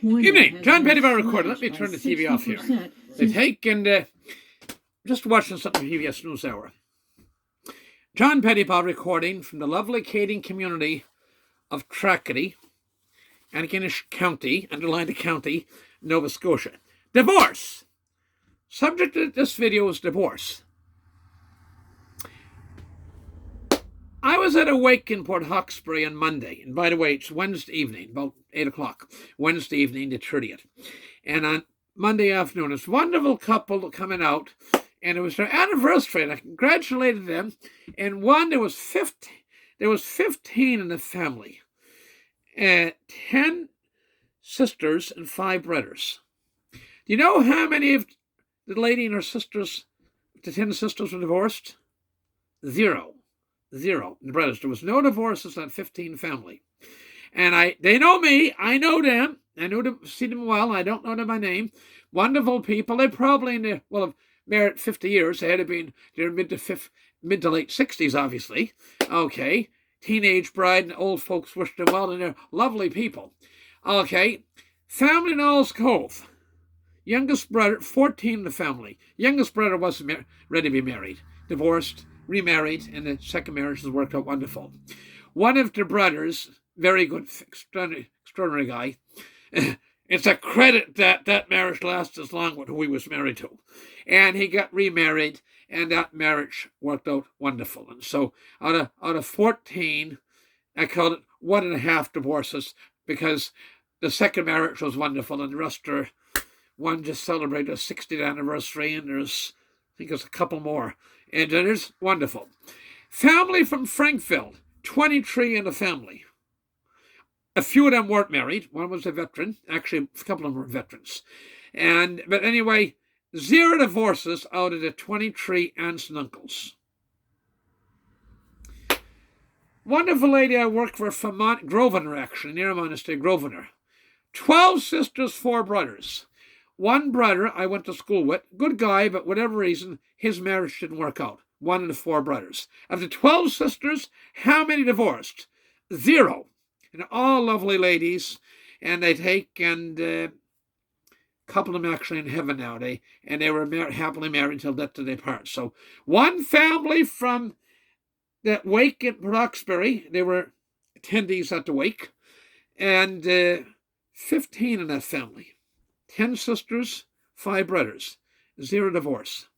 Evening, John Pettipas recording. Let me turn the TV off here. They take and just watching something PBS NewsHour. John Pettipas recording from the lovely Canadian community of Tracadie, Antigonish County, underlined the county, Nova Scotia. Divorce. Subject of this video is divorce. I was at a wake in Port Hawkesbury on Monday, and by the way, it's Wednesday evening, about 8 o'clock, Wednesday evening, the 30th. And on Monday afternoon, this wonderful couple coming out, and it was their anniversary, and I congratulated them. And there was 15 in the family, 10 sisters and 5 brothers. Do you know how many of the lady and her sisters, the 10 sisters, were divorced? Zero. The brothers. There was no divorces in that 15 family. And they know me. I know them. I know them, see them well. I don't know them by name. Wonderful people. They probably have married 50 years. They had been their mid to late 60s, obviously. Okay. Teenage bride and old folks wish them well, and they're lovely people. Okay. Family in Auld Cove. Youngest brother, 14 in the family. Youngest brother wasn't ready to be married. Divorced. Remarried, and the second marriage has worked out wonderful. One of the brothers, very good, extraordinary guy. It's a credit that marriage lasted as long with who he was married to. And he got remarried, and that marriage worked out wonderful. And so out of 14, I called it 1.5 divorces, because the second marriage was wonderful, and the rest are, one just celebrated a 60th anniversary, and I think there's a couple more. And it is wonderful. Family from Frankville, 23 in the family. A few of them weren't married. One was a veteran. Actually, a couple of them were veterans. But anyway, 0 divorces out of the 23 aunts and uncles. Wonderful lady I worked for from Grosvenor, actually, near Monastery, Grosvenor. 12 sisters, 4 brothers. One brother I went to school with, good guy, but whatever reason, his marriage didn't work out. 1 of the 4 brothers. Of the 12 sisters, how many divorced? 0. And all lovely ladies. And they take, and a couple of them actually in heaven now. They were happily married until death do they part. So one family from that wake at Roxbury, they were attendees at the wake, and 15 in that family. 10 sisters, 5 brothers, 0 divorce.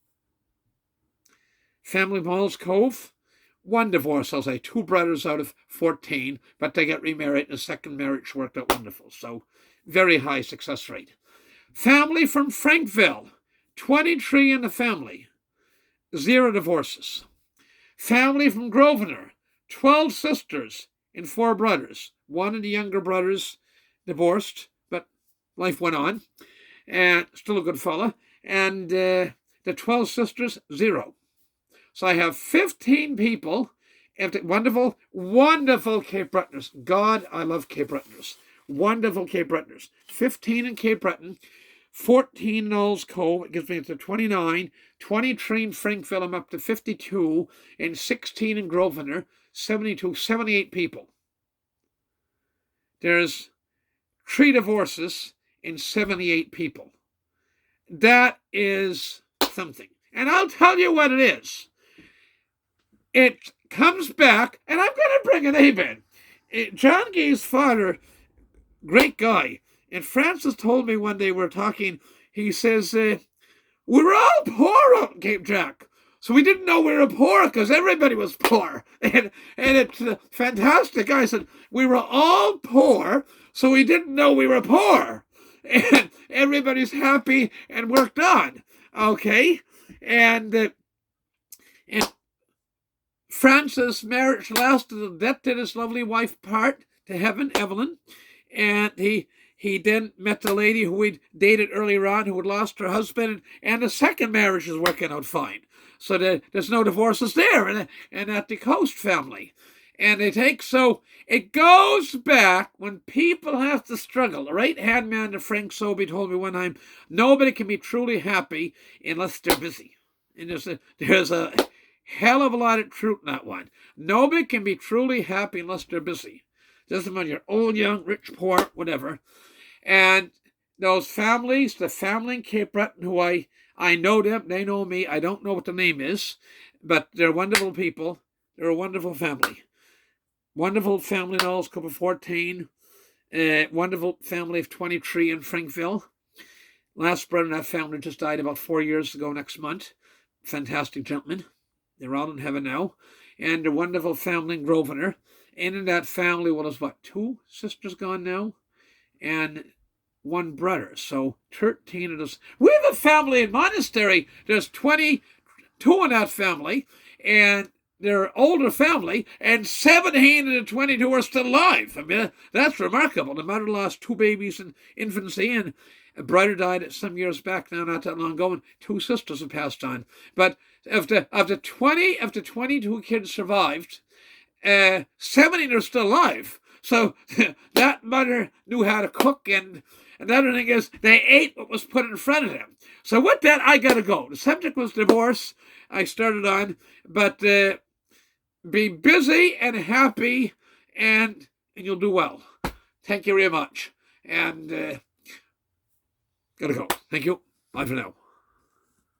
Family of Auld Cove, 1 divorce, I'll say, 2 brothers out of 14, but they got remarried and the second marriage worked out wonderful. So very high success rate. Family from Frankville, 23 in the family, 0 divorces. Family from Grosvenor, 12 sisters and 4 brothers. 1 of the younger brothers divorced, but life went on, and still a good fella. And the 12 sisters, 0. So I have 15 people, and wonderful, wonderful Cape Bretoners. God, I love Cape Bretoners. Wonderful Cape Bretoners. 15 in Cape Breton, 14 in Auld Cove. It gives me to 29. 23 in Frankville, I'm up to 52, and 16 in Grosvenor, 72, 78 people. There's 3 divorces in 78 people. That is something. And I'll tell you what it is. It comes back, and I'm going to bring a name in. John Gay's father, great guy. And Francis told me one day we were talking, he says, we were all poor out in Cape Jack. So we didn't know we were poor because everybody was poor. And it's fantastic. I said, we were all poor, so we didn't know we were poor. And everybody's happy and worked on. Okay? And Francis' marriage lasted the death did his lovely wife part to heaven, Evelyn. And he then met the lady who he'd dated earlier on who had lost her husband. And the second marriage is working out fine. So there's no divorces there. And at the Coast family. And so it goes back when people have to struggle. The right-hand man to Frank Sobey told me one time, nobody can be truly happy unless they're busy. And there's a hell of a lot of truth in that one. Nobody can be truly happy unless they're busy. Doesn't matter you're old, young, rich, poor, whatever. And those families, the family in Cape Breton, who I know them, they know me. I don't know what the name is, but they're wonderful people. They're a wonderful family. Wonderful family in Auld, Cove of 14. Wonderful family of 23 in Frankville. Last brother in that family just died about 4 years ago next month. Fantastic gentlemen. They're all in heaven now. And a wonderful family in Grosvenor. And in that family, well, there's what, 2 sisters gone now? And 1 brother. So 13 of us. We have a family in Monastery. There's 22 in that family. And they're older family, and 17 of the 22 are still alive. I mean, that's remarkable. The mother lost 2 babies in infancy, and a brother died some years back now, not that long ago, and 2 sisters have passed on. But of the 22 kids survived, 17 are still alive. So that mother knew how to cook, and another thing is they ate what was put in front of them. So with that, I got to go. The subject was divorce. I started on, but be busy and happy, and you'll do well. Thank you very much. And gotta go. Thank you. Bye for now.